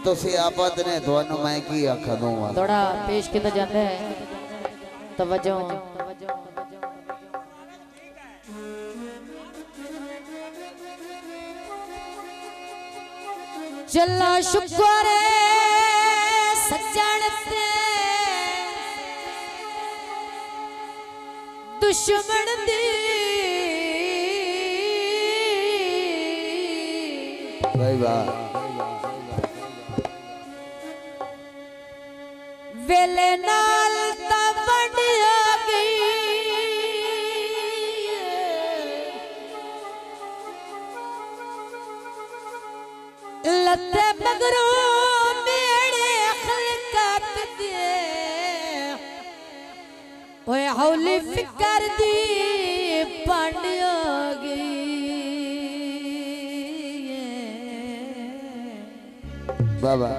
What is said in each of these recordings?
तो सी आबाद ने दोनों मैं की आखा दूंगा थोड़ा पेश किया जाता है तवज्जो चला शुक्र सज्जन ते दुश्मन दी भाई वाह वेले नाल ता वंडिया गई लते मगरों मेरे खलकत दे ओए हौली फिकर दी पांडिया गई बाबा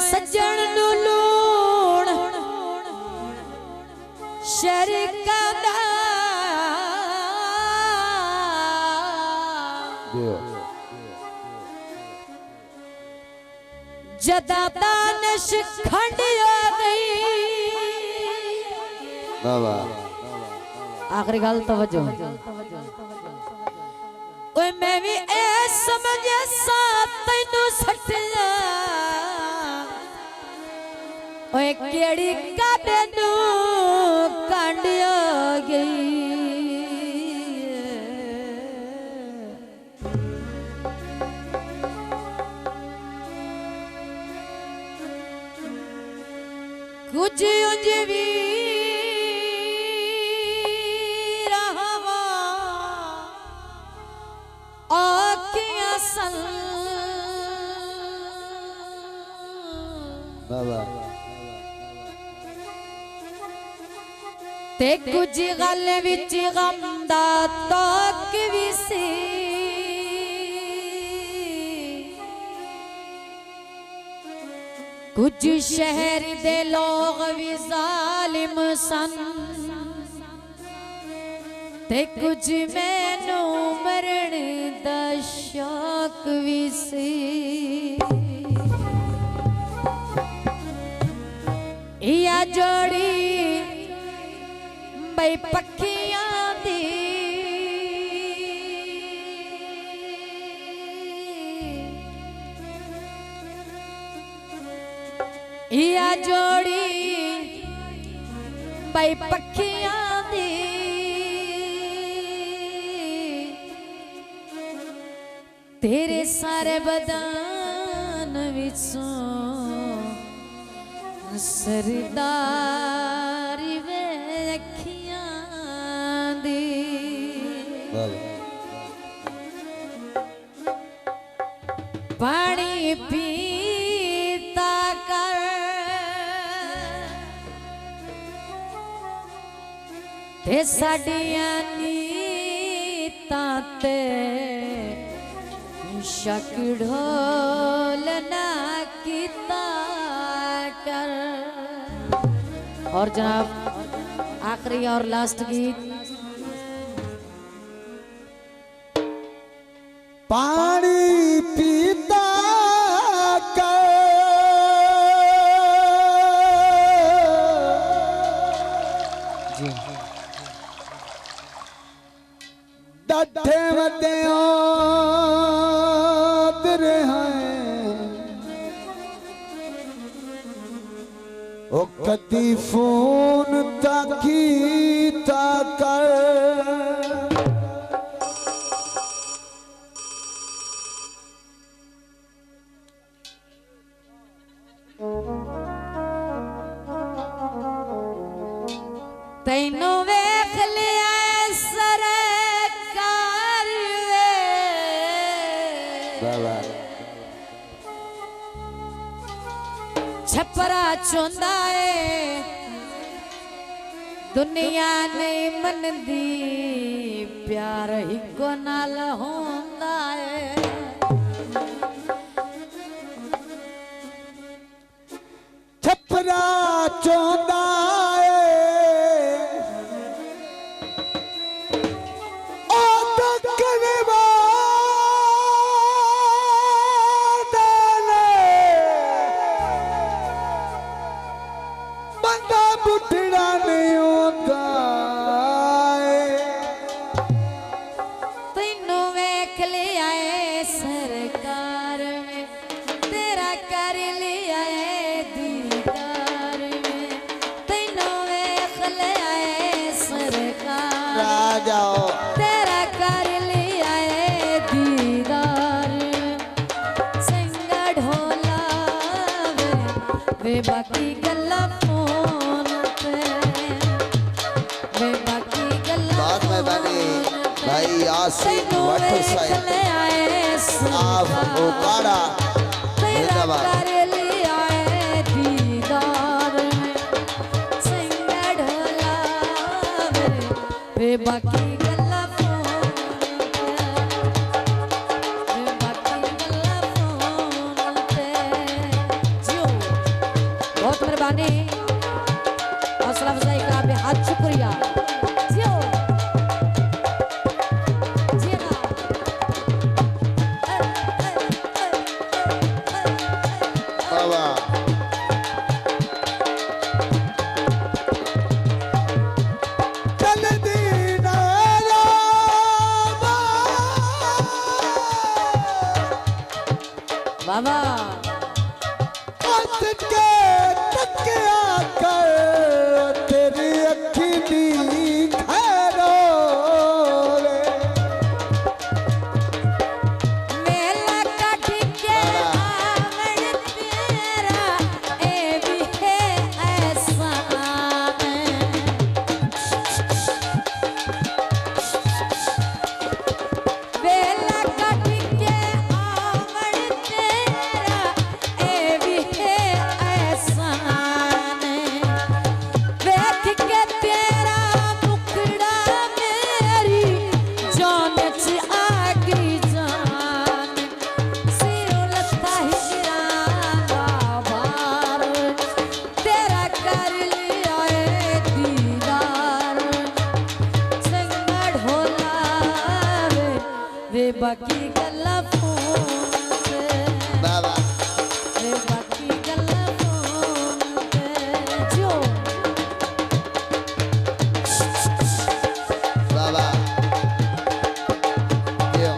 सज्जन नु लूण शरीका दा जदा दानश खंड आ गई बाबा आखिरी गल तवज्जो ओए मैं भी ए समझे सा तैनू सटिया ओए केड़ी काबे नू कंड आ गई कुछ उंज भी रहवा आखियां सन बाबा ते कुछ गल विच गम दा तक भी सी कुछ शहर दे लोग भी जालिम सन ते कुछ मैनू मरण दा शौक भी सी या जोड़ी बई पखियां दी या जोड़ी बई पखियां दी तेरे सारे बदन विचों सरदारी वे अखियां दी पानी पीता कर ते साडियां नीतां ते शक ढोल ना कीता कर। और जनाब आखिरी और लास्ट गीत पानी पीता कर डठे मते तेरे हैं ओ कदी फोन ताकी कर तैनू वेख लिया सरकार छपरा चुंदा है दुनिया नहीं मनदी प्यार ही को नाल होंदा है छपरा चोंदा है ओ दक्कने वादने बंदा बुढ़ड़ा नहीं होता तैनू वेख लिया है सरकार में तेरा कर लिया है दीदार में तैनू वेख लिया है सरकार जाओ तेरा कर लिया है दीदार संगा ढोला वे बाकी गल्ला फोन पे वे बाकी गल्ला बहुत मेहरबानी भाई आसिफ वाटर साहब आप ओकाड़ा जिंदाबाद कर लिया है दीदार संगा ढोला वे बाकी गल्ला फोन पे वे बाकी गल्ला फोन पे जियो बहुत मेहरबानी हौसला अफजाई का बेहद शुक्रिया जियो जियो बाबा चल दीना बाबा हंस के तकिया कर तेरी अखी दी खैरो रे मेला कट के आवड़ तेरा ए भी है ऐसा मेला कट के आवड़ तेरा ए भी है ऐसा देख के तेरा मुखड़ा मेरी जान च आ गई जान सिरों लता हिराना बार तेरा कर लिया है दीदार संगा ढोला वे बाकी गल्ला फोन पे बाबा वे बाकी गल्ला फोन पे जो बाबा यो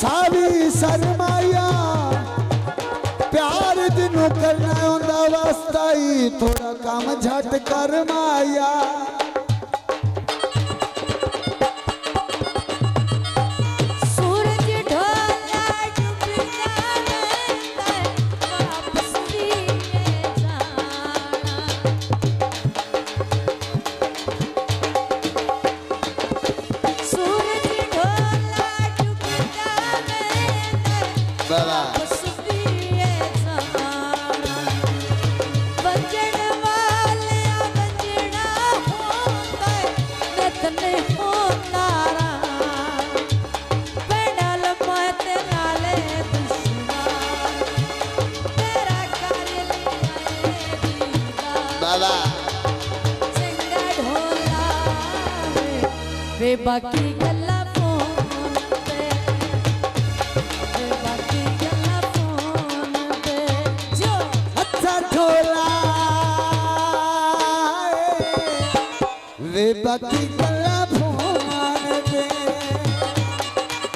सावी सरमाया प्यार जिन्हों करना होंदा वास्ता ही थोड़ा काम झट कर माया सूरज ढोला डूब जाना वापस दिए जाना सूरज ढोला डूब जाना बाबा वापस दिए जाना बंजड़ वाले बंजड़ा होता नतने होता पैडल मत नाले दुश्मन तेरा कर लिया बाबा संगा ढोला वे बाकी गल्ला फोन पे वे बाकी गल्ला फोन पे जो अच्छा ढोला वे बाकी गल्ला फोन दे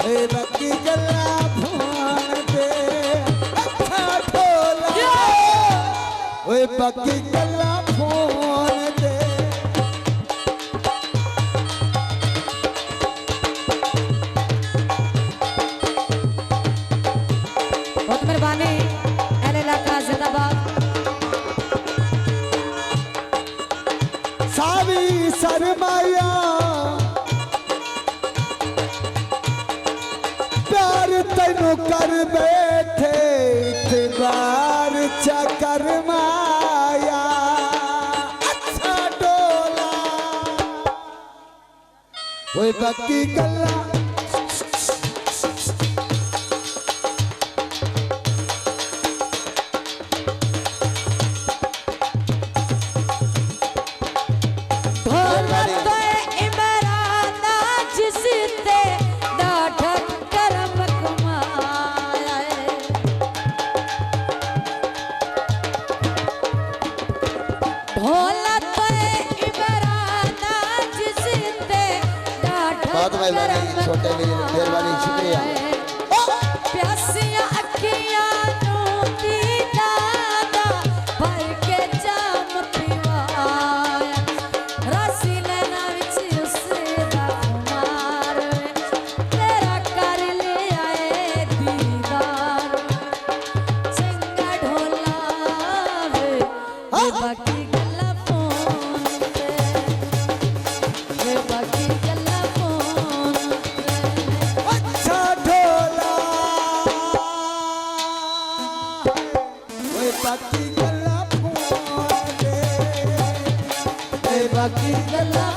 वे बाकी गल्ला फोन दे अच्छा ढोला वे बाकी गल्ला फोन दे बहुत मेहरबानी अहले इलाका जिंदाबाद सावी सरमाया तैनू कर बैठे इतबार चकर माया अच्छा डोला ओए बाकी गल्ला बहुत मेहरबानी छोटे मेहरबानी शुक्रिया प्यासियां अखियां नू दीदा दा भर के जाम पीवाया रासी नैना विच उसदा खुमार तेरा कर ले आए दीदार चंगा ढोला वे बाकी गल्ला फोन ते वे बाकी गल्ला फोन अच्छा ढोला ओए बाकी गल्ला फोन दे बाकी गल्ला